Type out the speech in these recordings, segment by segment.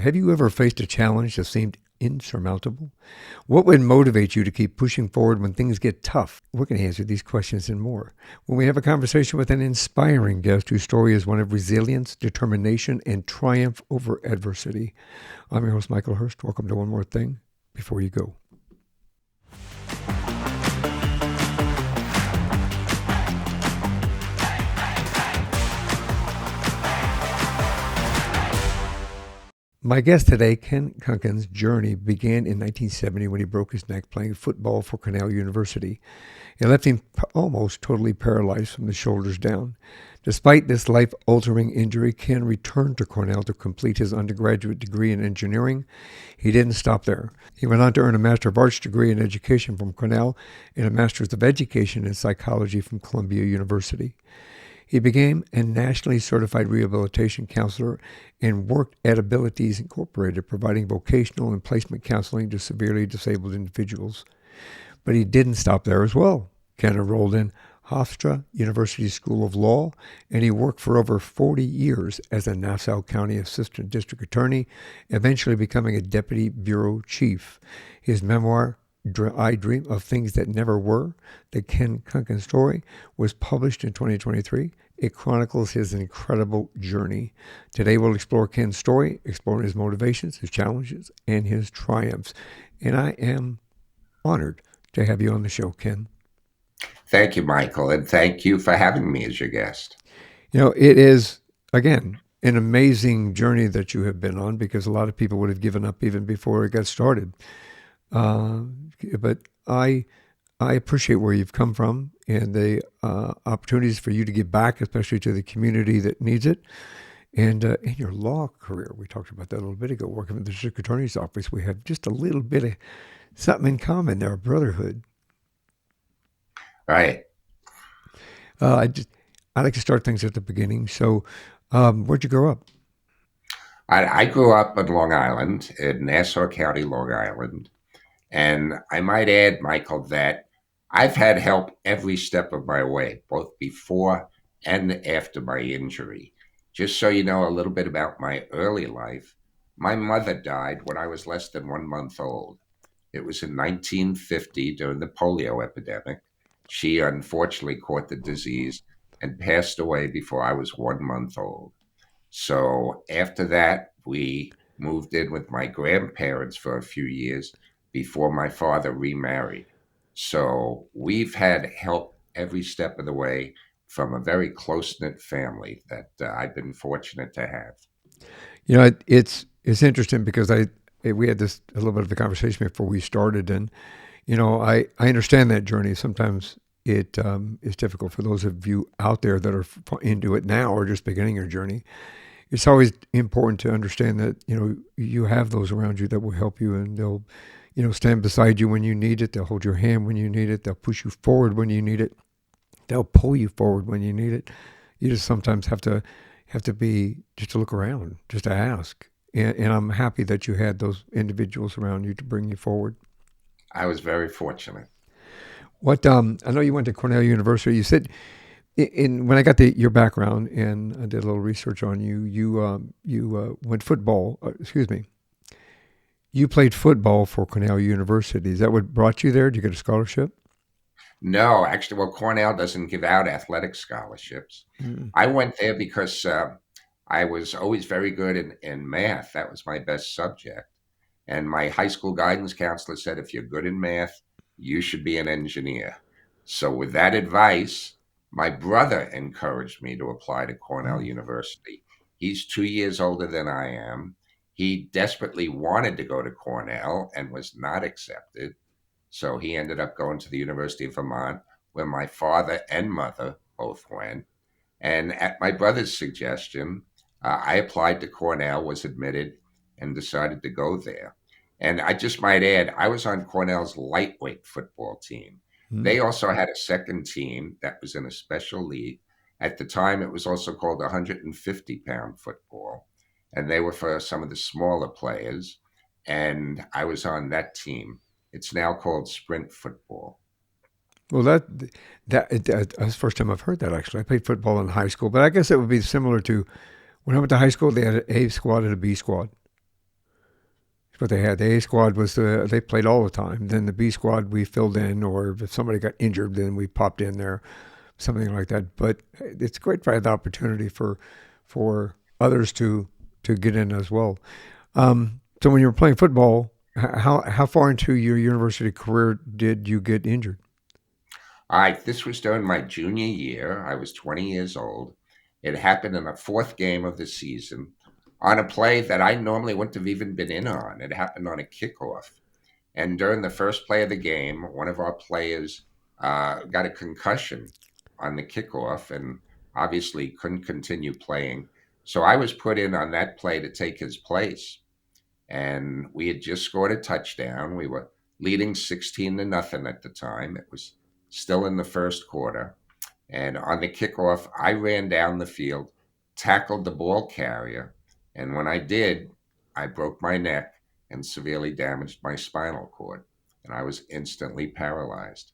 Have you ever faced a challenge that seemed insurmountable? What would motivate you to keep pushing forward when things get tough? We're going to answer these questions and more when we have a conversation with an inspiring guest whose story is one of resilience, determination, and triumph over adversity. I'm your host, Michael Hurst. Welcome to One More Thing Before You Go. My guest today, Ken Kunkin's journey began in 1970 when he broke his neck playing football for Cornell University. It left him almost totally paralyzed from the shoulders down. Despite this life-altering injury, Ken returned to Cornell to complete his undergraduate degree in engineering. He didn't stop there. He went on to earn a Master of Arts degree in education from Cornell and a Master's of Education in psychology from Columbia University. He became a nationally certified rehabilitation counselor and worked at Abilities Incorporated, providing vocational and placement counseling to severely disabled individuals. But he didn't stop there as well. Ken enrolled in Hofstra University School of Law, and he worked for over 40 years as a Nassau County Assistant District Attorney, eventually becoming a Deputy Bureau Chief. His memoir, I Dream of Things That Never Were, The Ken Kunkin Story, was published in 2023. It chronicles his incredible journey. Today we'll explore Ken's story, explore his motivations, his challenges, and his triumphs. And I am honored to have you on the show, Ken. Thank you, Michael, and thank you for having me as your guest. You know, it is, again, an amazing journey that you have been on, because a lot of people would have given up even before it got started. But I appreciate where you've come from and the opportunities for you to give back, especially to the community that needs it. And in your law career, we talked about that a little bit ago, working with the district attorney's office, we have just a little bit of something in common there, brotherhood. Right. I like to start things at the beginning. So where'd you grow up? I grew up in Long Island, in Nassau County, Long Island. And I might add, Michael, that I've had help every step of my way, both before and after my injury. Just so you know a little bit about my early life, my mother died when I was less than 1 month old. It was in 1950 during the polio epidemic. She unfortunately caught the disease and passed away before I was 1 month old. So after that, we moved in with my grandparents for a few years before my father remarried. So we've had help every step of the way from a very close-knit family that I've been fortunate to have. You know, it's interesting because we had this a little bit of a conversation before we started, and you know, I understand that journey. Sometimes it is difficult for those of you out there that are into it now or just beginning your journey. It's always important to understand that, you know, you have those around you that will help you, and they'll, you know, stand beside you when you need it. They'll hold your hand when you need it. They'll push you forward when you need it. They'll pull you forward when you need it. You just sometimes have to be, just to look around, just to ask. And I'm happy that you had those individuals around you to bring you forward. I was very fortunate. What I know you went to Cornell University. You said when I got your background and I did a little research on you, you went football. Excuse me. You played football for Cornell University. Is that what brought you there? Did you get a scholarship? No, actually, well, Cornell doesn't give out athletic scholarships. Mm. I went there because I was always very good in math. That was my best subject. And my high school guidance counselor said, if you're good in math, you should be an engineer. So with that advice, my brother encouraged me to apply to Cornell Oh. University. He's 2 years older than I am. He desperately wanted to go to Cornell and was not accepted. So he ended up going to the University of Vermont, where my father and mother both went. And at my brother's suggestion, I applied to Cornell, was admitted, and decided to go there. And I just might add, I was on Cornell's lightweight football team. Mm. They also had a second team that was in a special league. At the time, it was also called 150-pound football. And they were for some of the smaller players. And I was on that team. It's now called sprint football. Well, that's the first time I've heard that, actually. I played football in high school, but I guess it would be similar to when I went to high school. They had an A squad and a B squad. what they had. The A squad was they played all the time. Then the B squad we filled in, or if somebody got injured, then we popped in there, something like that. But it's great to have the opportunity for others to get in as well. So when you were playing football, how far into your university career did you get injured? All right, this was during my junior year. I was 20 years old. It happened in the fourth game of the season on a play that I normally wouldn't have even been in on. It happened on a kickoff. And during the first play of the game, one of our players got a concussion on the kickoff and obviously couldn't continue playing. So I was put in on that play to take his place. And we had just scored a touchdown. We were leading 16 to nothing at the time. It was still in the first quarter. And on the kickoff, I ran down the field, tackled the ball carrier. And when I did, I broke my neck and severely damaged my spinal cord. And I was instantly paralyzed.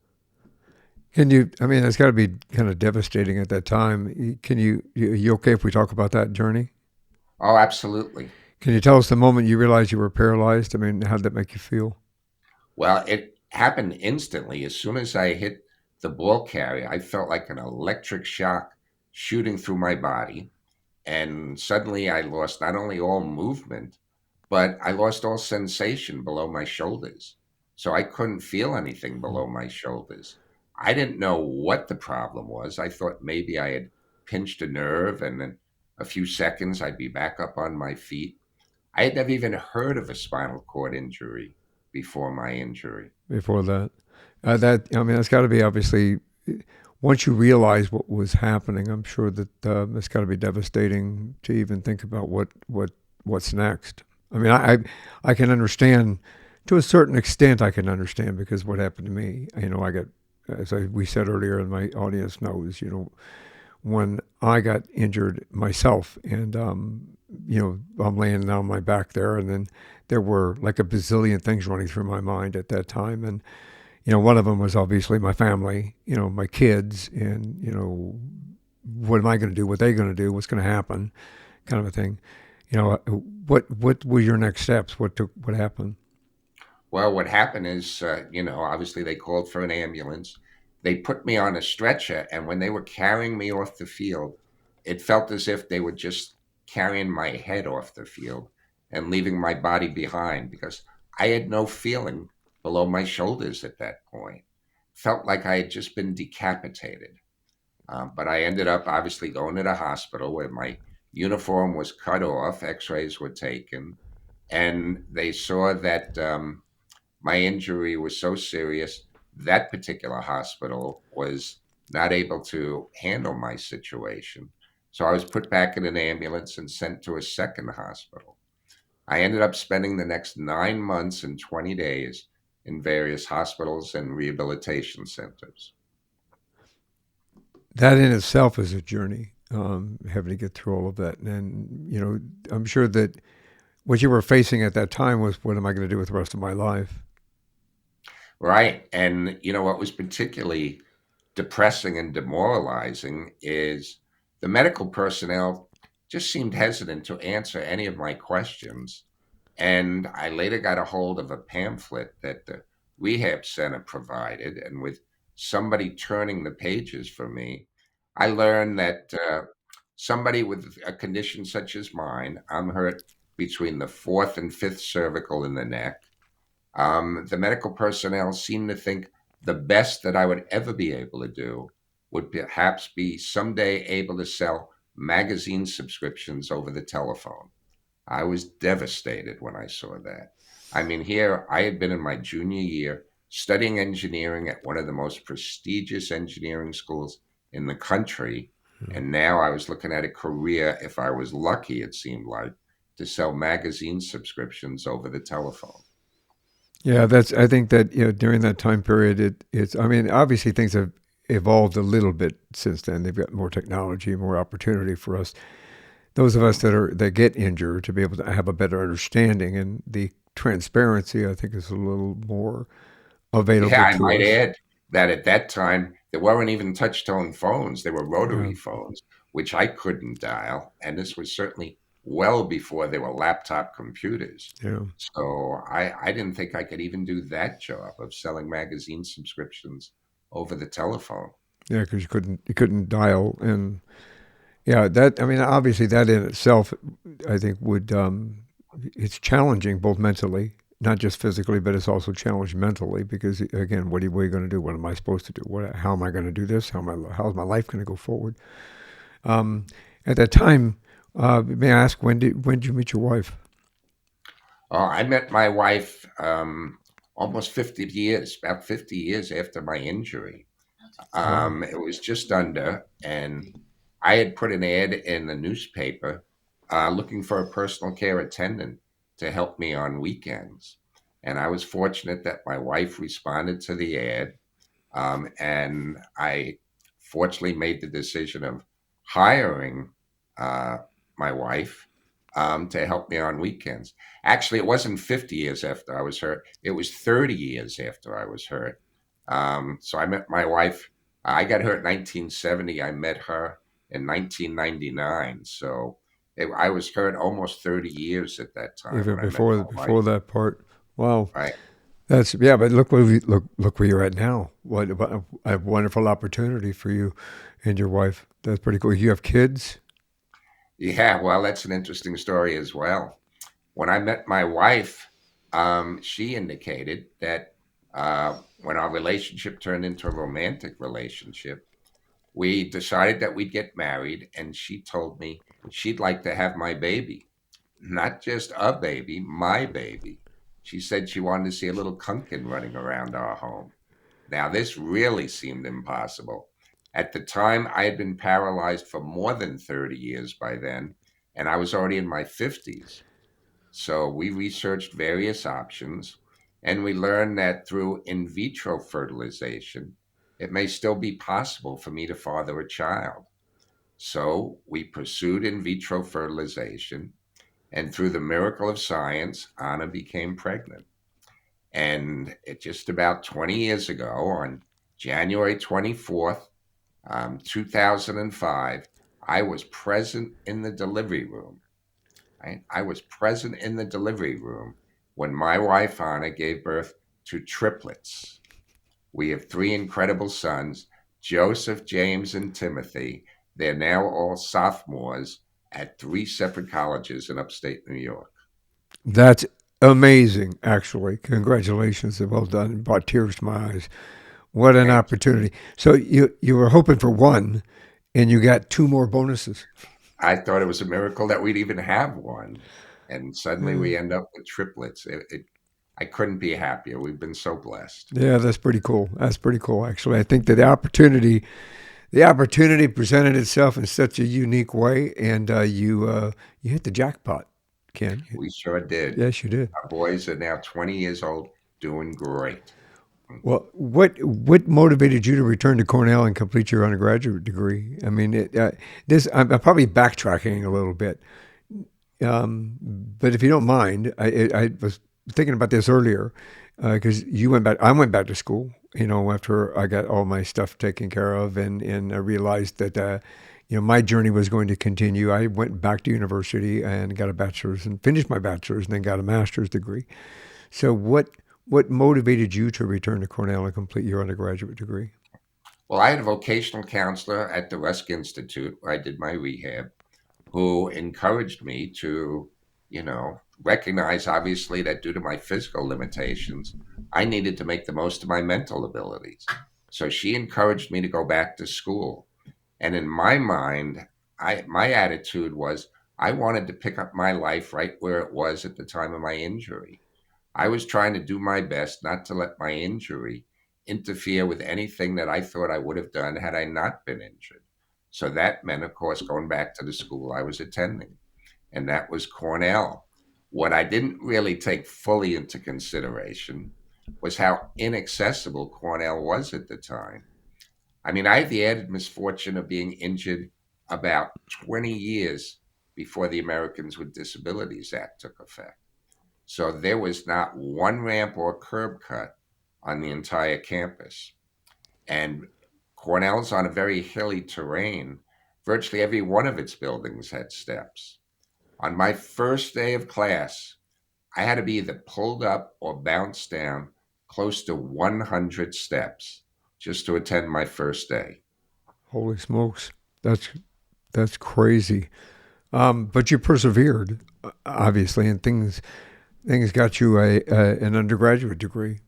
Can you? I mean, it's got to be kind of devastating at that time. Can you okay if we talk about that journey? Oh, absolutely. Can you tell us the moment you realized you were paralyzed? I mean, how did that make you feel? Well, it happened instantly. As soon as I hit the ball carrier, I felt like an electric shock shooting through my body. And suddenly I lost not only all movement, but I lost all sensation below my shoulders. So I couldn't feel anything below my shoulders. I didn't know what the problem was. I thought maybe I had pinched a nerve and in a few seconds I'd be back up on my feet. I had never even heard of a spinal cord injury before my injury. Before that, that I mean, that's got to be obviously once you realize what was happening. I'm sure that it's got to be devastating to even think about what's next. I mean, I can understand to a certain extent. I can understand because what happened to me. You know, I got we said earlier, and my audience knows. You know, when I got injured myself, and you know, I'm laying on my back there, and then there were like a bazillion things running through my mind at that time, and you know, one of them was obviously my family, you know, my kids, and you know, what am I going to do? What are they going to do? What's going to happen? Kind of a thing. You know, what were your next steps? What happened? Well, what happened is, obviously they called for an ambulance. They put me on a stretcher, and when they were carrying me off the field, it felt as if they were just carrying my head off the field and leaving my body behind because I had no feeling below my shoulders at that point. Felt like I had just been decapitated. But I ended up obviously going to the hospital where my uniform was cut off, x rays were taken, and they saw that. My injury was so serious that particular hospital was not able to handle my situation. So I was put back in an ambulance and sent to a second hospital. I ended up spending the next 9 months and 20 days in various hospitals and rehabilitation centers. That in itself is a journey. Having to get through all of that, and you know, I'm sure that what you were facing at that time was, what am I going to do with the rest of my life? Right. And, what was particularly depressing and demoralizing is the medical personnel just seemed hesitant to answer any of my questions. And I later got a hold of a pamphlet that the rehab center provided. And with somebody turning the pages for me, I learned that somebody with a condition such as mine, I'm hurt between the fourth and fifth cervical in the neck. The medical personnel seemed to think the best that I would ever be able to do would perhaps be someday able to sell magazine subscriptions over the telephone. I was devastated when I saw that. I mean, here I had been in my junior year studying engineering at one of the most prestigious engineering schools in the country. And now I was looking at a career, if I was lucky, it seemed like, to sell magazine subscriptions over the telephone. Yeah, that's. I think that you know during that time period, it's. I mean, obviously things have evolved a little bit since then. They've got more technology, more opportunity for us. Those of us that get injured to be able to have a better understanding, and the transparency, I think, is a little more Yeah, available I to might us. add that at that time, there weren't even touch tone phones. They were Yeah. rotary phones, which I couldn't dial. And this was certainly well before there were laptop computers. Yeah. So I didn't think I could even do that job of selling magazine subscriptions over the telephone. Yeah, because you couldn't dial, and yeah, that, I mean, obviously that in itself, I think would it's challenging both mentally, not just physically, but it's also challenging mentally because again, what are you going to do? What am I supposed to do? How am I going to do this? How's my life going to go forward? Um, at that time, may I ask when did you meet your wife? I met my wife almost 50 years, about 50 years after my injury. Wow. It was just under, and I had put an ad in the newspaper looking for a personal care attendant to help me on weekends. And I was fortunate that my wife responded to the ad. And I fortunately made the decision of hiring uh, my wife to help me on weekends. Actually, it wasn't 50 years after I was hurt, it was 30 years after I was hurt. So I met my wife. I got hurt in 1970. I met her in 1999. So I was hurt almost 30 years at that time Even when I met my before wife. that part. Wow. Right. That's yeah, but look where you're at now. What a wonderful opportunity for you and your wife. That's pretty cool. You have kids. Yeah, well, that's an interesting story as well. When I met my wife, she indicated that when our relationship turned into a romantic relationship, we decided that we'd get married, and she told me she'd like to have my baby, not just a baby, my baby. She said she wanted to see a little Kunkin running around our home. Now, this really seemed impossible. At the time, I had been paralyzed for more than 30 years by then, and I was already in my 50s. So we researched various options, and we learned that through in vitro fertilization, it may still be possible for me to father a child. So we pursued in vitro fertilization, and through the miracle of science, Anna became pregnant. And it just about 20 years ago, on January 24th, 2005, I was present in the delivery room. Right? I was present in the delivery room when my wife Anna gave birth to triplets. We have three incredible sons, Joseph, James, and Timothy. They're now all sophomores at three separate colleges in upstate New York. That's amazing. Actually, congratulations. Well done. It brought tears to my eyes. What an Thank you. opportunity. So you were hoping for one, and you got two more bonuses. I thought it was a miracle that we'd even have one. And suddenly Yeah, we end up with triplets. I couldn't be happier. We've been so blessed. yeah, that's pretty cool. That's pretty cool. Actually, I think that the opportunity presented itself in such a unique way, and you hit the jackpot, Ken. We sure did. Yes, you did. Our boys are now 20 years old, doing great. Well, what motivated you to return to Cornell and complete your undergraduate degree? I mean, I'm probably backtracking a little bit, but if you don't mind, I was thinking about this earlier because you went back. I went back to school, after I got all my stuff taken care of, and I realized that my journey was going to continue. I went back to university and got a bachelor's and finished my bachelor's, and then got a master's degree. So what motivated you to return to Cornell and complete your undergraduate degree? Well, I had a vocational counselor at the Rusk Institute where I did my rehab who encouraged me to, recognize obviously that due to my physical limitations, I needed to make the most of my mental abilities. So she encouraged me to go back to school. And in my mind, my attitude was I wanted to pick up my life right where it was at the time of my injury. I was trying to do my best not to let my injury interfere with anything that I thought I would have done had I not been injured. So that meant, of course, going back to the school I was attending, and that was Cornell. What I didn't really take fully into consideration was how inaccessible Cornell was at the time. I mean, I had the added misfortune of being injured about 20 years before the Americans with Disabilities Act took effect. So there was not one ramp or curb cut on the entire campus. And Cornell's on a very hilly terrain. Virtually every one of its buildings had steps. On my first day of class, I had to be either pulled up or bounced down close to 100 steps just to attend my first day. Holy smokes, that's that's crazy. But you persevered, obviously, and things got you a an undergraduate degree.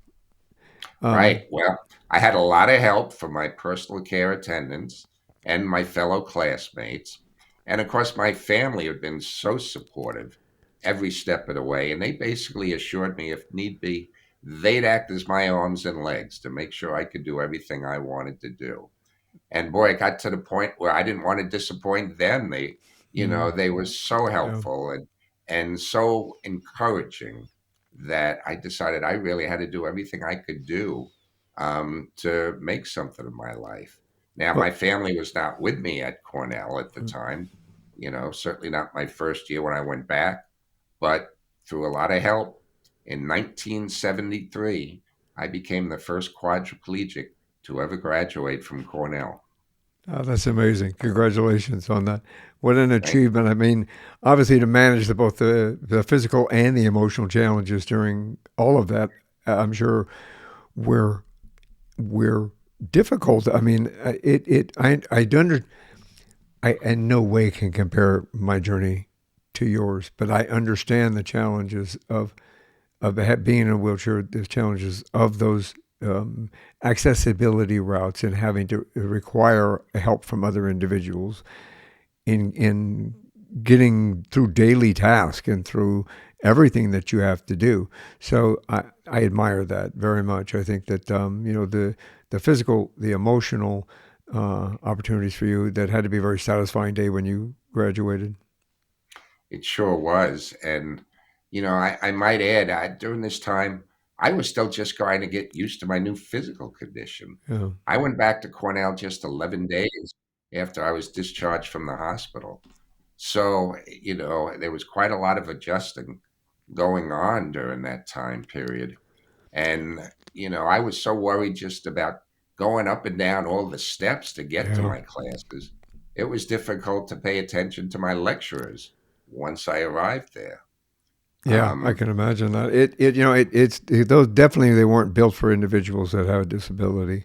Um, Right. Well, I had a lot of help from my personal care attendants and my fellow classmates. And of course, my family had been so supportive every step of the way. And they basically assured me, if need be, they'd act as my arms and legs to make sure I could do everything I wanted to do. And boy, it got to the point where I didn't want to disappoint them. mm, They were so yeah. helpful and so encouraging that I decided I really had to do everything I could do to make something of my life. Now, Well, my family was not with me at Cornell at the time, certainly not my first year when I went back, but through a lot of help, in 1973, I became the first quadriplegic to ever graduate from Cornell. oh, that's amazing. Congratulations on that. What an Thank achievement. I mean, obviously, to manage both the physical and the emotional challenges during all of that, I'm sure were were difficult. I mean, I under I in no way can compare my journey to yours, but I understand the challenges of being in a wheelchair, the challenges of those accessibility routes and having to require help from other individuals in getting through daily tasks and through everything that you have to do. So I admire that very much. I think that the physical, the emotional opportunities for you that had to be a very satisfying day when you graduated. It sure was. And, I might add, during this time, I was still just trying to get used to my new physical condition. Yeah, I went back to Cornell just 11 days after I was discharged from the hospital. So, there was quite a lot of adjusting going on during that time period. And, I was so worried just about going up and down all the steps to get to yeah. my classes. It was difficult to pay attention to my lecturers once I arrived there. Yeah, I Um, can imagine that. Those definitely they weren't built for individuals that have a disability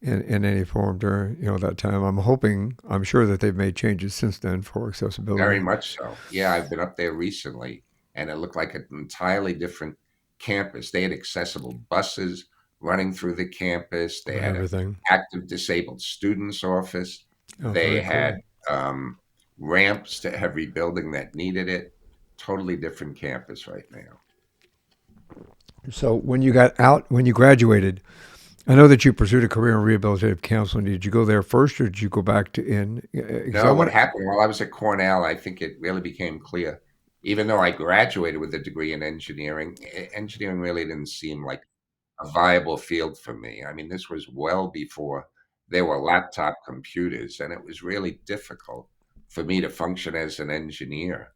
in any form during that time. I'm sure that they've made changes since then for Very accessibility. much so. Yeah, I've been up there recently, and it looked like an entirely different campus. They had accessible buses running through the campus. They had an Everything. active disabled students office. Oh, They very cool. had um, ramps to every building that needed it. Totally different campus right now. So when you graduated, I know that you pursued a career in rehabilitative counseling. Did you go there first, or did you go back to in? Because I No, what want happened while I was at Cornell, I think it really became clear. Even though I graduated with a degree in engineering, engineering really didn't seem like a viable field for me. I mean, this was well before there were laptop computers, and it was really difficult for me to function as an engineer.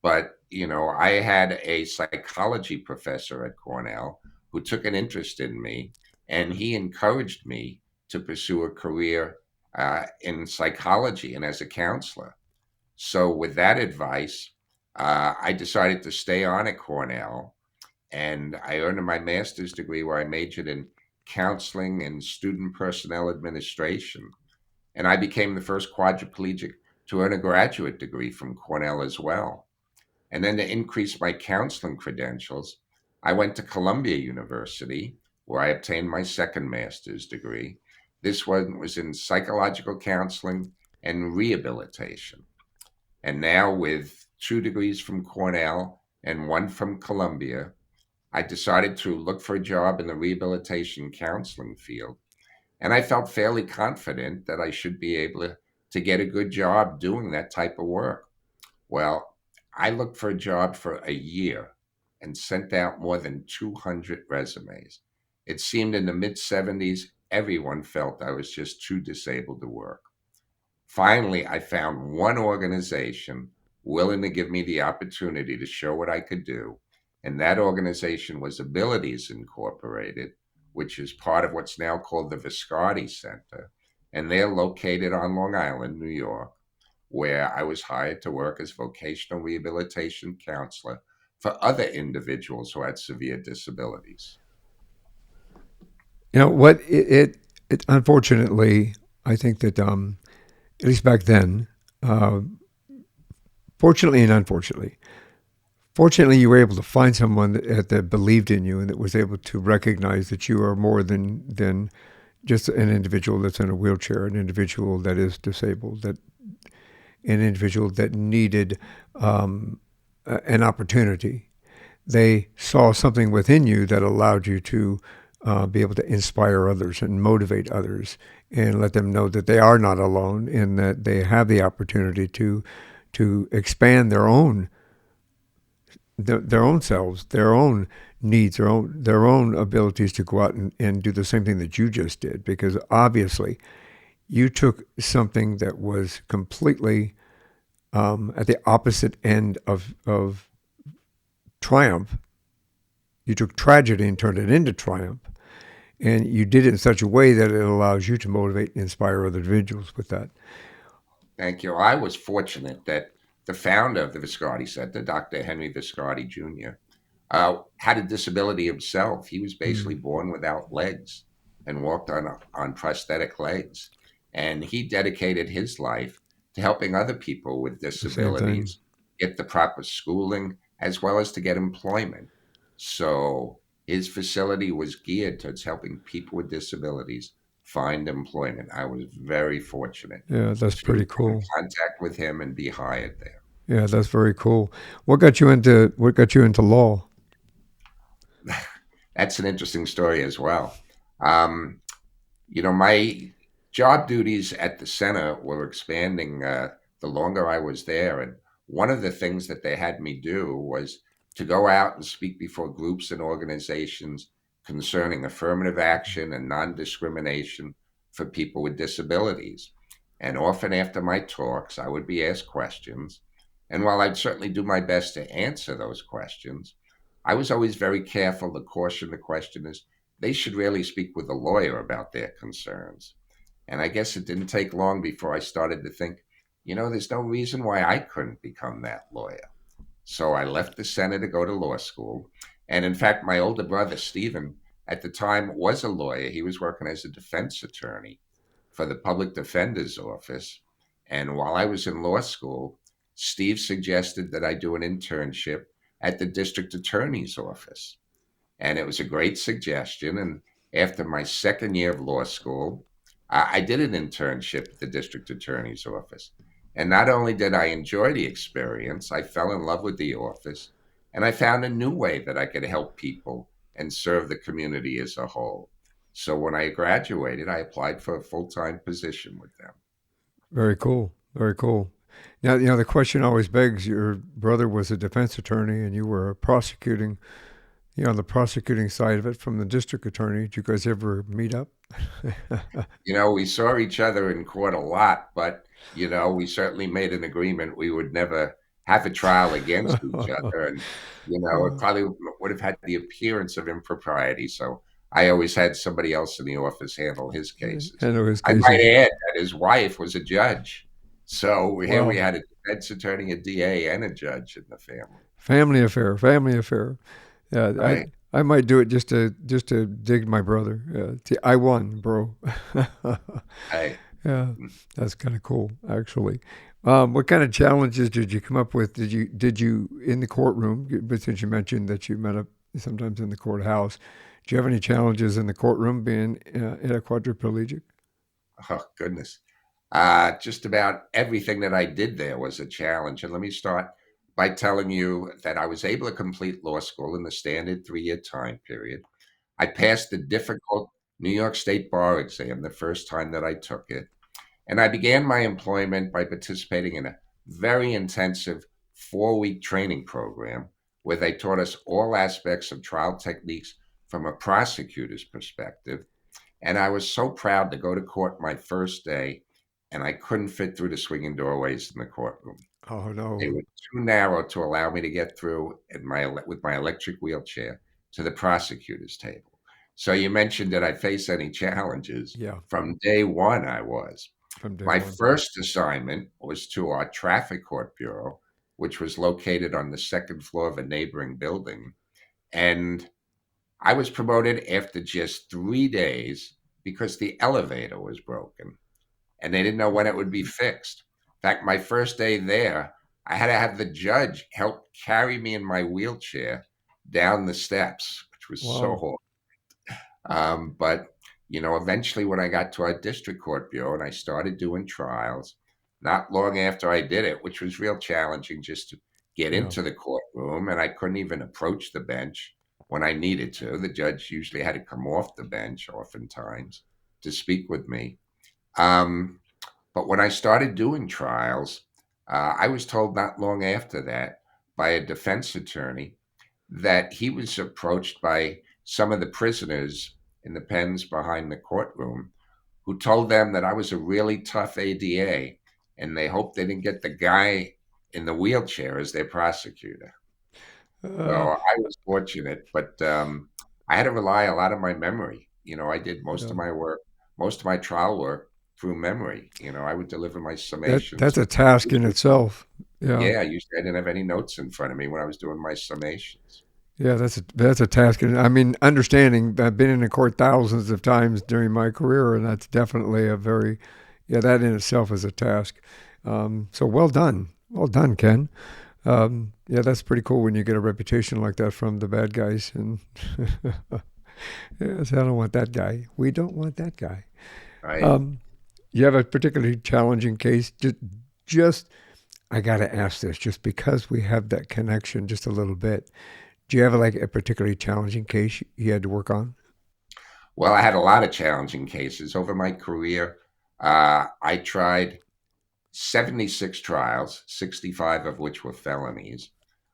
But, I had a psychology professor at Cornell who took an interest in me, and he encouraged me to pursue a career in psychology and as a counselor. So, with that advice, I decided to stay on at Cornell, and I earned my master's degree where I majored in counseling and student personnel administration. And I became the first quadriplegic to earn a graduate degree from Cornell as well. And then to increase my counseling credentials, I went to Columbia University, where I obtained my second master's degree. This one was in psychological counseling and rehabilitation. And now, with two degrees from Cornell and one from Columbia, I decided to look for a job in the rehabilitation counseling field. And I felt fairly confident that I should be able to get a good job doing that type of work. Well, I looked for a job for a year and sent out more than 200 resumes. It seemed in the mid 70s, everyone felt I was just too disabled to work. Finally, I found one organization willing to give me the opportunity to show what I could do. And that organization was Abilities Incorporated, which is part of what's now called the Viscardi Center. And they're located on Long Island, New York. where I was hired to work as vocational rehabilitation counselor for other individuals who had severe disabilities. You know what? It unfortunately, I think that at least back then, uh, fortunately and unfortunately, fortunately, you were able to find someone that believed in you and that was able to recognize that you are more than just an individual that's in a wheelchair, an individual that is disabled, that an individual that needed an opportunity. They saw something within you that allowed you to be able to inspire others and motivate others and let them know that they are not alone and that they have the opportunity to expand their own selves, their own needs, their own abilities to go out and do the same thing that you just did. Because obviously, you took something that was completely at the opposite end of triumph. You took tragedy and turned it into triumph. And you did it in such a way that it allows you to motivate and inspire other individuals with that. Thank you. I was fortunate that the founder of the Viscardi Center, Dr. Henry Viscardi Jr., had a disability himself. He was Mm, basically born without legs and walked on prosthetic legs. And he dedicated his life to helping other people with the same thing. disabilities get the proper schooling as well as to get employment. So his facility was geared towards helping people with disabilities find employment. I was very fortunate Yeah, that's to pretty come in cool. contact with him and be hired there. Yeah, that's very cool. What got you into law? That's an interesting story as well. Um, my job duties at the center were expanding the longer I was there. And one of the things that they had me do was to go out and speak before groups and organizations concerning affirmative action and non discrimination for people with disabilities. And often after my talks, I would be asked questions. And while I'd certainly do my best to answer those questions, I was always very careful to caution the questioners they should really speak with a lawyer about their concerns. And I guess it didn't take long before I started to think, there's no reason why I couldn't become that lawyer. So I left the Senate to go to law school. And in fact, my older brother, Stephen, at the time was a lawyer. He was working as a defense attorney for the public defender's office. And while I was in law school, Steve suggested that I do an internship at the district attorney's office. And it was a great suggestion. And after my second year of law school, I did an internship at the district attorney's office. And not only did I enjoy the experience, I fell in love with the office and I found a new way that I could help people and serve the community as a whole. So when I graduated, I applied for a full time position with them. Very cool. Very cool. Now, the question always begs: your brother was a defense attorney, and you were prosecuting. On the prosecuting side of it, from the district attorney. Did you guys ever meet up? We saw each other in court a lot, but, we certainly made an agreement we would never have a trial against each other. And, it probably would have had the appearance of impropriety. So I always had somebody else in the office handle his cases. I know his I might cases. add that his wife was a judge. So here we Well, had a defense attorney, a DA, and a judge in the family. family affair. Family affair. Yeah, Right. I might do it just to dig my brother. I won, bro. Right. Yeah, that's kind of cool, actually. What kind of challenges did you come up with? Did you in the courtroom? But since you mentioned that you met up sometimes in the courthouse, do you have any challenges in the courtroom being a quadriplegic? Oh, goodness. Just about everything that I did there was a challenge. And let me start by telling you that I was able to complete law school in the standard 3 year time period. I passed the difficult New York State bar exam the first time that I took it. And I began my employment by participating in a very intensive 4 week training program where they taught us all aspects of trial techniques from a prosecutor's perspective. And I was so proud to go to court my first day, and I couldn't fit through the swinging doorways in the courtroom. Oh They no. were too narrow to allow me to get through with my electric wheelchair to the prosecutor's table. So you mentioned, did I face any challenges? Yeah. From day one, I was. from day My one. first assignment was to our traffic court bureau, which was located on the second floor of a neighboring building. And I was promoted after just 3 days because the elevator was broken and they didn't know when it would be fixed. In fact, my first day there, I had to have the judge help carry me in my wheelchair down the steps, which was so Wow. hard. But eventually, when I got to our district court bureau and I started doing trials, not long after I did it, which was real challenging just to get Yeah. into the courtroom, and I couldn't even approach the bench when I needed to. The judge usually had to come off the bench, oftentimes, to speak with me. Um, but when I started doing trials, I was told not long after that by a defense attorney that he was approached by some of the prisoners in the pens behind the courtroom who told them that I was a really tough ADA and they hoped they didn't get the guy in the wheelchair as their prosecutor. So Uh, I was fortunate, but I had to rely a lot on my memory. I did most yeah. of my work, most of my trial work through memory. I would deliver my That's summations. a task in itself. Yeah. Yeah, usually I didn't have any notes in front of me when I was doing my summations. Yeah, that's a task, and I mean, understanding. I've been in a court thousands of times during my career, and that's definitely a very, yeah, that in itself is a task. So well done, Ken. Yeah, that's pretty cool when you get a reputation like that from the bad guys. And yes, I don't want that guy. We don't want that guy. Right. Um, you have a particularly challenging case. Just I got to ask this, just because we have that connection, just a little bit. Do you have like a particularly challenging case you had to work on? Well, I had a lot of challenging cases over my career. I tried 76 trials, 65 of which were felonies.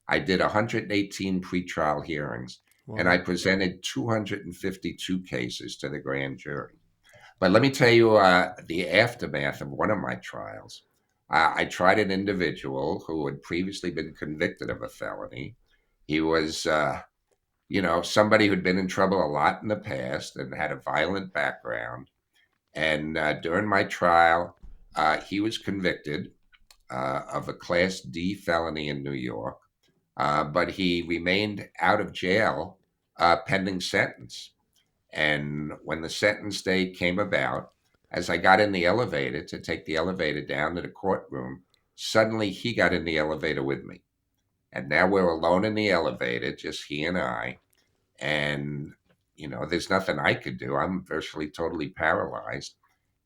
I did 118 pretrial hearings, and I Wow. presented 252 cases to the grand jury. But let me tell you the aftermath of one of my trials. I tried an individual who had previously been convicted of a felony. He was somebody who'd been in trouble a lot in the past and had a violent background. And during my trial, he was convicted of a Class D felony in New York, but he remained out of jail pending sentence. And when the sentence day came about, as I got in the elevator to take the elevator down to the courtroom, suddenly he got in the elevator with me. And now we're alone in the elevator, just he and I, and there's nothing I could do. I'm virtually totally paralyzed.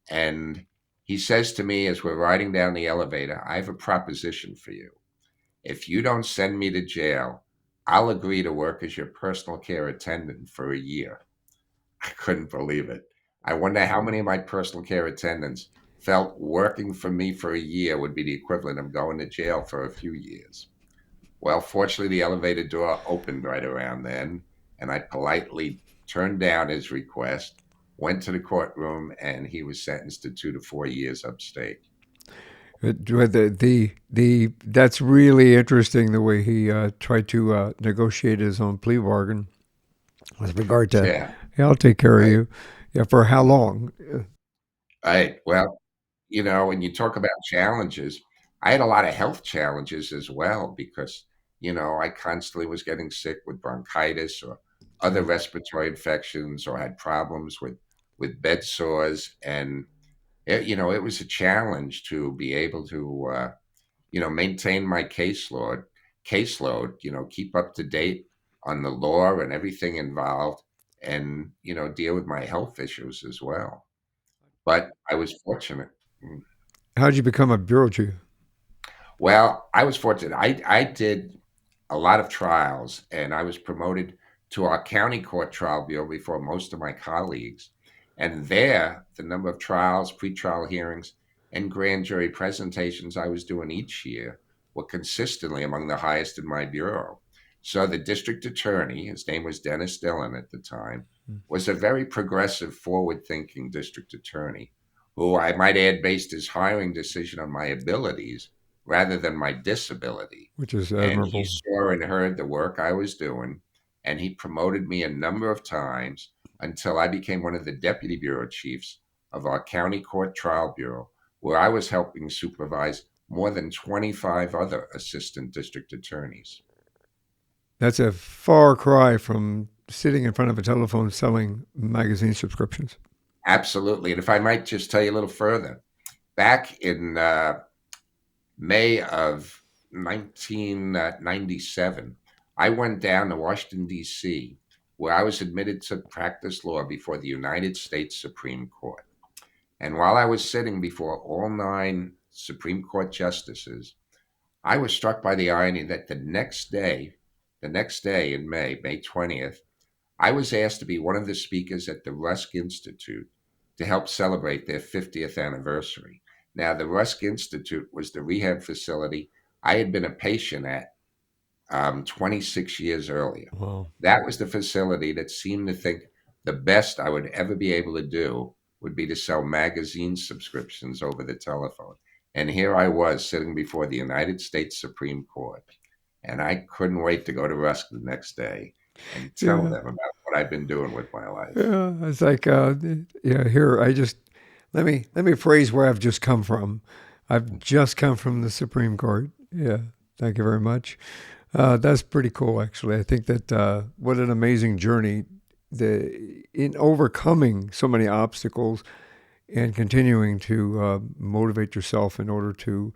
And he says to me as we're riding down the elevator, I have a proposition for you. If you don't send me to jail, I'll agree to work as your personal care attendant for a year. I couldn't believe it. I wonder how many of my personal care attendants felt working for me for a year would be the equivalent of going to jail for a few years. Well, fortunately, the elevator door opened right around then, and I politely turned down his request, went to the courtroom, and he was sentenced to 2 to 4 years upstate. The that's really interesting the way he tried to negotiate his own plea bargain with regard to, Yeah, hey, I'll take care of right, you. Yeah, for how long? right. Well, when you talk about challenges, I had a lot of health challenges as well because, I constantly was getting sick with bronchitis or other Yeah. respiratory infections or had problems with bed sores. And it was a challenge to be able to, maintain my caseload, keep up to date on the law and everything involved and, deal with my health issues as well. But I was fortunate. Mm. How did you become a bureau chief? Well, I was fortunate. I did a lot of trials, and I was promoted to our county court trial bureau before most of my colleagues. And there, the number of trials, pretrial hearings, and grand jury presentations I was doing each year were consistently among the highest in my bureau. So the district attorney, his name was Dennis Dillon at the time, was a very progressive, forward thinking district attorney who I might add based his hiring decision on my abilities rather than my disability. Which is And he admirable. saw and heard the work I was doing, and he promoted me a number of times until I became one of the deputy bureau chiefs of our county court trial bureau, where I was helping supervise more than 25 other assistant district attorneys. That's a far cry from sitting in front of a telephone selling magazine subscriptions. Absolutely. And if I might just tell you a little further, back in May of 1997, I went down to Washington, D.C., where I was admitted to practice law before the United States Supreme Court. And while I was sitting before all nine Supreme Court justices, I was struck by the irony that the next day in May, May 20th, I was asked to be one of the speakers at the Rusk Institute to help celebrate their 50th anniversary. Now, the Rusk Institute was the rehab facility I had been a patient at 26 years earlier. Wow. That was the facility that seemed to think the best I would ever be able to do would be to sell magazine subscriptions over the telephone. And here I was sitting before the United States Supreme Court, and I couldn't wait to go to Rusk the next day and tell Yeah. them about what I've been doing with my life. Yeah. It's like, yeah, here, let me phrase where I've just come from. I've just come from the Supreme Court. Yeah. Thank you very much. That's pretty cool, actually. I think that what an amazing journey in overcoming so many obstacles and continuing to motivate yourself in order to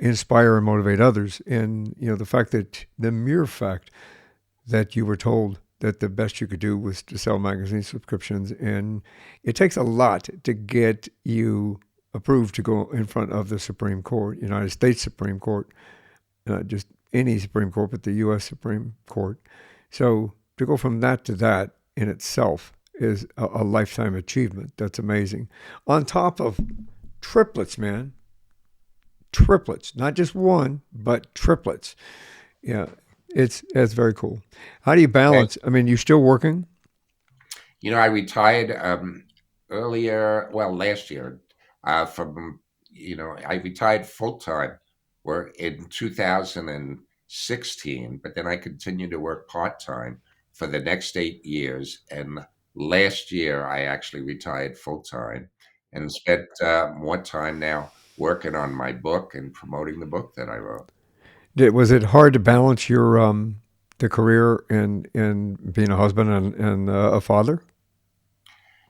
inspire and motivate others. And the fact that the mere fact that you were told that the best you could do was to sell magazine subscriptions, and it takes a lot to get you approved to go in front of the Supreme Court, United States Supreme Court, not just any Supreme Court, but the U.S. Supreme Court. So to go from that to that in itself is a lifetime achievement. That's amazing. On top of triplets, man, triplets, not just one, but triplets. Yeah, it's very cool. How do you Thank balance? I mean, you still working? I retired earlier, well, last year I retired full time work in 2016, but then I continued to work part time for the next 8 years. And last year, I actually retired full time and spent more time now working on my book and promoting the book that I wrote. Was it hard to balance your the career and being a husband and a father?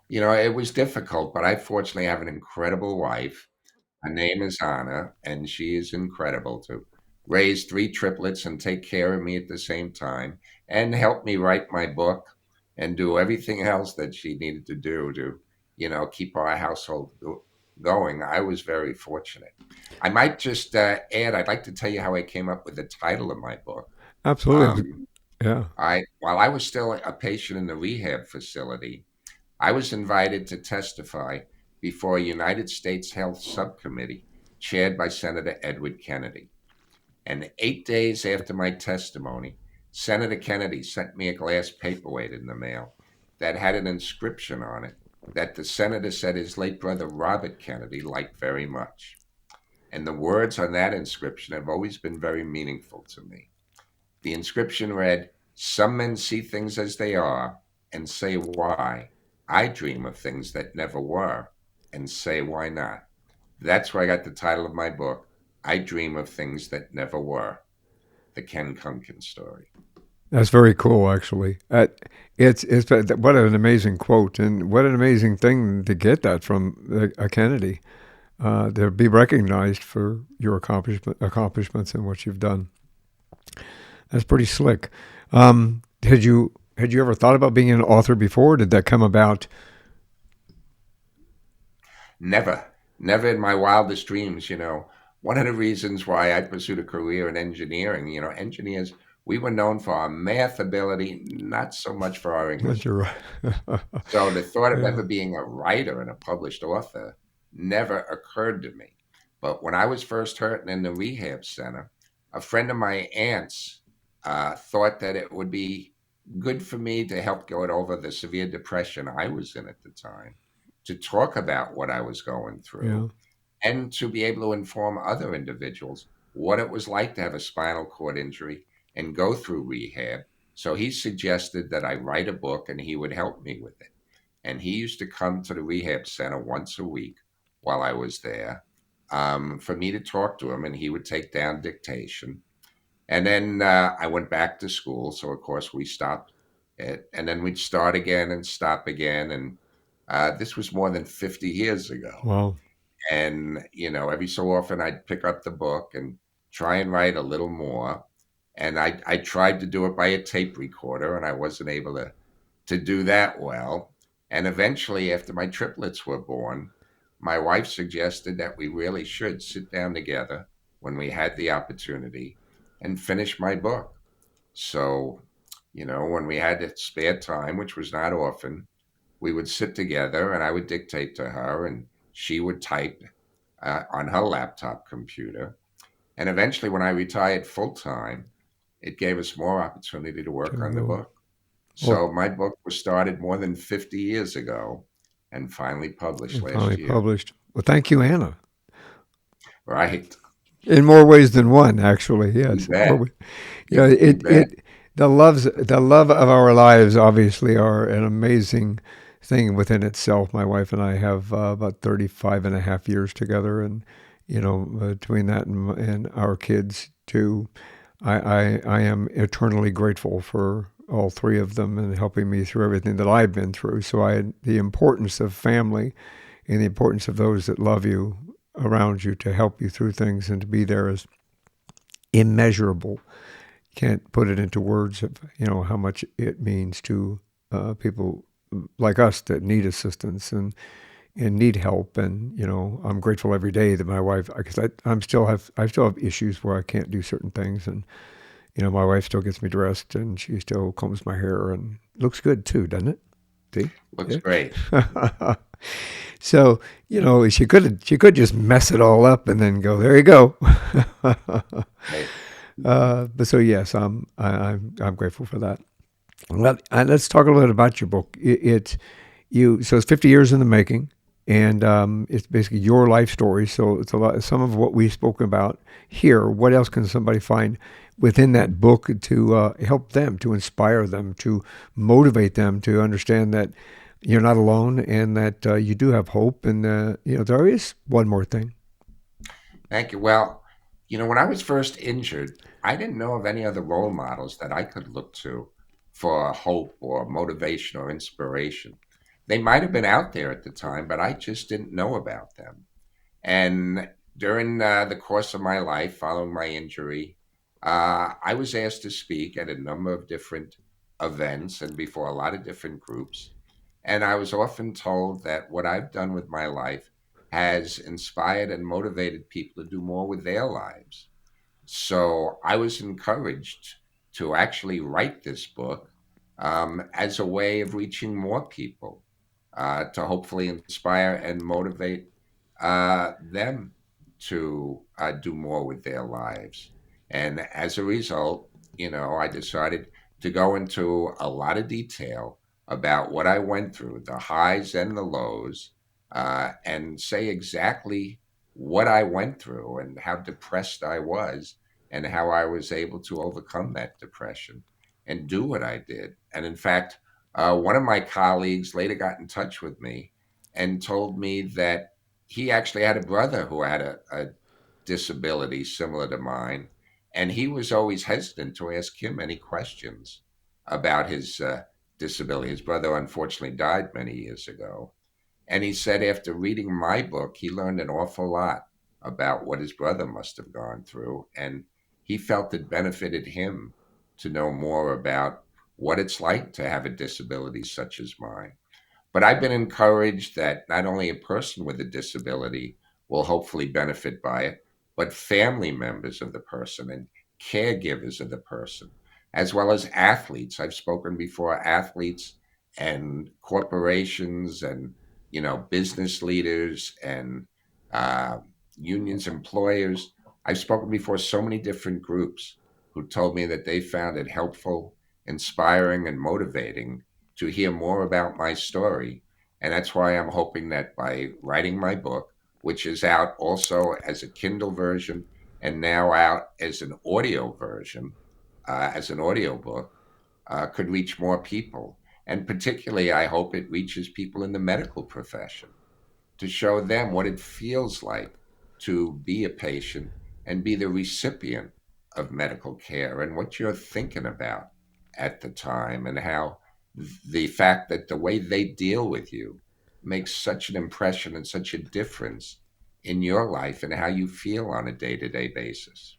It was difficult, but I fortunately have an incredible wife. Her name is Anna, and she is incredible to raise three triplets and take care of me at the same time and help me write my book and do everything else that she needed to do to, keep our household going. I was very fortunate. I might just add, I'd like to tell you how I came up with the title of my book. Absolutely. Um, Yeah. while I was still a patient in the rehab facility, I was invited to testify before a United States Health Subcommittee chaired by Senator Edward Kennedy. And 8 days after my testimony, Senator Kennedy sent me a glass paperweight in the mail that had an inscription on it that the senator said his late brother Robert Kennedy liked very much. And the words on that inscription have always been very meaningful to me. The inscription read, "Some men see things as they are and say why. I dream of things that never were and say why not." That's where I got the title of my book, I Dream of Things That Never Were, the Ken Kunkin Story. That's very cool, actually. It's what an amazing quote, and what an amazing thing to get that from a Kennedy. To be recognized for your accomplishments and what you've done. That's pretty slick. Had you ever thought about being an author before? Did that come about? Never, never in my wildest dreams, one of the reasons why I pursued a career in engineering, engineers, we were known for our math ability, not so much for our Yes, English you're ability. right. So the thought of Yeah. ever being a writer and a published author never occurred to me. But when I was first hurting in the rehab center, a friend of my aunt's thought that it would be good for me to help get over the severe depression I was in at the time, to talk about what I was going Yeah. through, and to be able to inform other individuals what it was like to have a spinal cord injury and go through rehab. So he suggested that I write a book and he would help me with it. And he used to come to the rehab center once a week while I was there. for me to talk to him, and he would take down dictation. And then I went back to school, so of course we stopped it, and then we'd start again and stop again. And this was more than 50 years ago. Wow. And, every so often I'd pick up the book and try and write a little more. And I tried to do it by a tape recorder, and I wasn't able to do that well. And eventually, after my triplets were born, my wife suggested that we really should sit down together when we had the opportunity and finish my book. So, when we had the spare time, which was not often, we would sit together and I would dictate to her and she would type on her laptop computer. And eventually, when I retired full time, it gave us more opportunity to work on the To, book. well, So my book was started more than 50 years ago and finally published and finally last year. published. Well, thank you, Anna. Right? In more ways than one, actually. You Yes. bet. You It bet. the love of our lives obviously are an amazing thing within itself. My wife and I have about 35 and a half years together, and between that and our kids too, I am eternally grateful for all three of them and helping me through everything that I've been through. So the importance of family and the importance of those that love you around you to help you through things and to be there is immeasurable. Can't put it into words of how much it means to people like us that need assistance and need help. And I'm grateful every day that my wife, because I still have issues where I can't do certain things, and my wife still gets me dressed and she still combs my hair and looks good too, doesn't it? See? Looks great. Yeah. So she could just mess it all up and then go, there you go. Right. But so yes, I'm grateful for that. Let's talk a little bit about your book. So it's 50 years in the making, and it's basically your life story. So it's a lot. Some of what we've spoken about here. What else can somebody find within that book to help them, to inspire them, to motivate them to understand that you're not alone and that you do have hope, and there is one more thing. Thank you. Well, when I was first injured, I didn't know of any other role models that I could look to for hope or motivation or inspiration. They might have been out there at the time, but I just didn't know about them. And during the course of my life, following my injury, I was asked to speak at a number of different events and before a lot of different groups. And I was often told that what I've done with my life has inspired and motivated people to do more with their lives. So I was encouraged to actually write this book as a way of reaching more people, to hopefully inspire and motivate them to do more with their lives. And as a result, I decided to go into a lot of detail about what I went through, the highs and the lows, and say exactly what I went through and how depressed I was and how I was able to overcome that depression and do what I did. And in fact, one of my colleagues later got in touch with me and told me that he actually had a brother who had a disability similar to mine, and he was always hesitant to ask him any questions about his disability. His brother unfortunately died many years ago. And he said after reading my book, he learned an awful lot about what his brother must have gone through. And he felt it benefited him to know more about what it's like to have a disability such as mine. But I've been encouraged that not only a person with a disability will hopefully benefit by it, but family members of the person and caregivers of the person, as well as athletes. I've spoken before athletes and corporations and business leaders and uh, unions, employers. I've spoken before so many different groups who told me that they found it helpful, inspiring, and motivating to hear more about my story. And that's why I'm hoping that by writing my book, which is out also as a Kindle version and now out as an audio version, as an audio book, could reach more people. And particularly, I hope it reaches people in the medical profession to show them what it feels like to be a patient and be the recipient of medical care, and what you're thinking about at the time, and how the fact that the way they deal with you makes such an impression and such a difference in your life and how you feel on a day-to-day basis.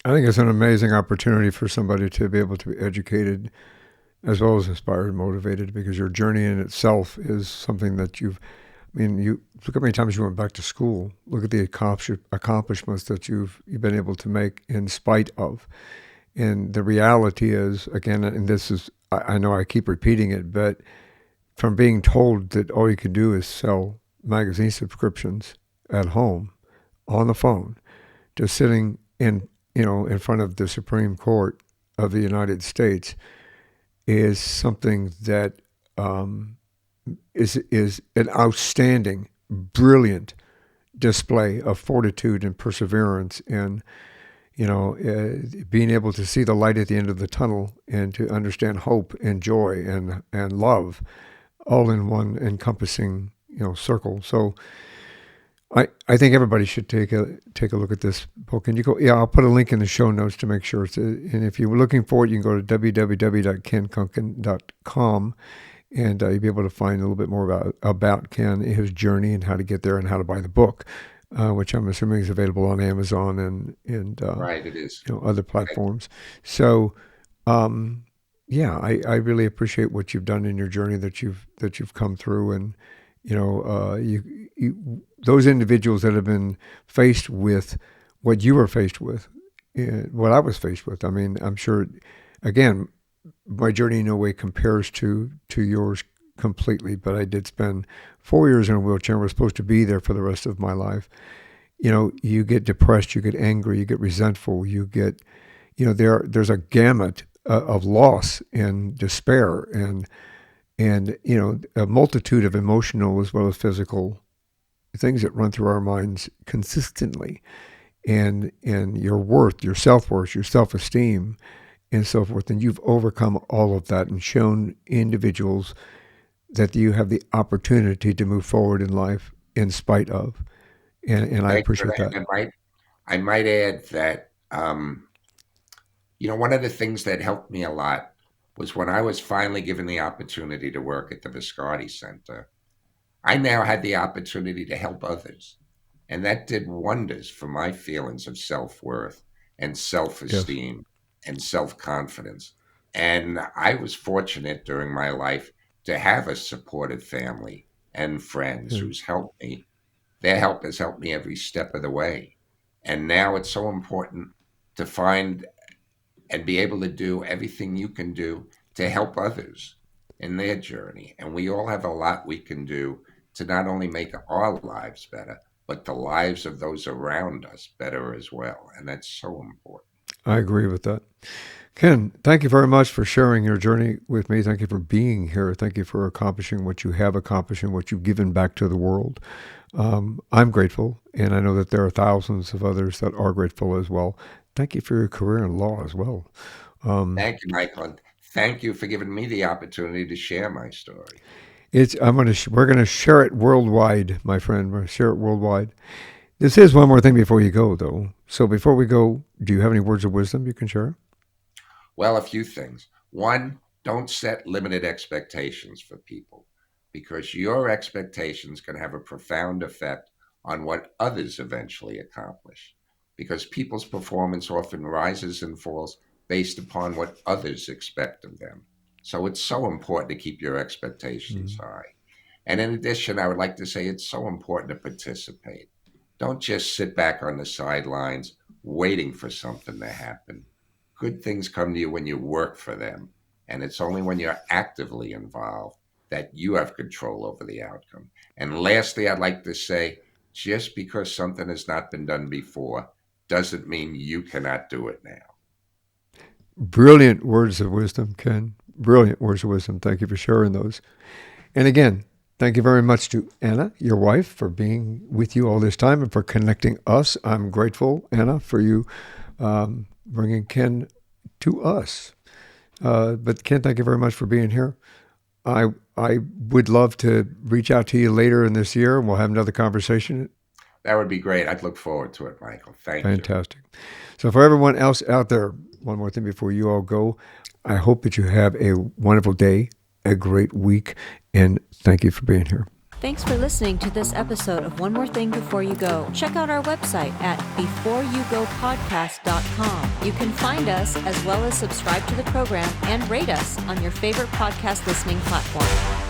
I think it's an amazing opportunity for somebody to be able to be educated as well as inspired and motivated, because your journey in itself is something that you look at how many times you went back to school. Look at the accomplishments that you've been able to make in spite of. And the reality is, again, and this is, I know I keep repeating it, but from being told that all you can do is sell magazine subscriptions at home on the phone to sitting in front of the Supreme Court of the United States is something that is an outstanding, brilliant display of fortitude and perseverance, and being able to see the light at the end of the tunnel and to understand hope and joy and love, all in one encompassing circle. So I think everybody should take a look at this book. And you go, yeah, I'll put a link in the show notes to make sure. And if you're looking for it, you can go to www.kenkunkin.com, and you'll be able to find a little bit more about Ken, his journey, and how to get there, and how to buy the book, which I'm assuming is available on Amazon and Right, it is. other platforms. So yeah, I really appreciate what you've done in your journey, that you've come through, and those individuals that have been faced with what you were faced with, what I was faced with. I mean, I'm sure, again, my journey in no way compares to yours completely, but I did spend 4 years in a wheelchair and was supposed to be there for the rest of my life. You get depressed, you get angry, you get resentful, you get, there's a gamut of loss and despair and a multitude of emotional as well as physical things that run through our minds consistently, and your worth, your self-worth, your self-esteem, and so forth. And you've overcome all of that and shown individuals that you have the opportunity to move forward in life in spite of. And I Thank you for appreciate that. that. And I might add that, one of the things that helped me a lot was when I was finally given the opportunity to work at the Viscardi Center. I now had the opportunity to help others. And that did wonders for my feelings of self worth and self Yes. esteem and self confidence. And I was fortunate during my life to have a supportive family and friends Yeah. who's helped me. Their help has helped me every step of the way. And now it's so important to find and be able to do everything you can do to help others in their journey. And we all have a lot we can do to not only make our lives better, but the lives of those around us better as well. And that's so important. I agree with that. Ken, thank you very much for sharing your journey with me. Thank you for being here. Thank you for accomplishing what you have accomplished and what you've given back to the world. I'm grateful, and I know that there are thousands of others that are grateful as well. Thank you for your career in law as well. Um, Thank you, Michael. And thank you for giving me the opportunity to share my story. we're gonna share it worldwide, my friend. We're gonna share it worldwide. This is one more thing before you go, though. So before we go, do you have any words of wisdom you can share? Well, a few things. One, don't set limited expectations for people, because your expectations can have a profound effect on what others eventually accomplish. Because people's performance often rises and falls based upon what others expect of them. So it's so important to keep your expectations Mm. high. And in addition, I would like to say it's so important to participate. Don't just sit back on the sidelines waiting for something to happen. Good things come to you when you work for them. And it's only when you're actively involved that you have control over the outcome. And lastly, I'd like to say, just because something has not been done before doesn't mean you cannot do it now. Brilliant words of wisdom, Ken. Brilliant words of wisdom. Thank you for sharing those. And again, thank you very much to Anna, your wife, for being with you all this time and for connecting us. I'm grateful, Anna, for you bringing Ken to us. But Ken, thank you very much for being here. I would love to reach out to you later in this year, and we'll have another conversation. That would be great. I'd look forward to it, Michael. Thank you. Fantastic. So for everyone else out there, one more thing before you all go. I hope that you have a wonderful day, a great week, and thank you for being here. Thanks for listening to this episode of One More Thing Before You Go. Check out our website at beforeyougopodcast.com. You can find us as well as subscribe to the program and rate us on your favorite podcast listening platform.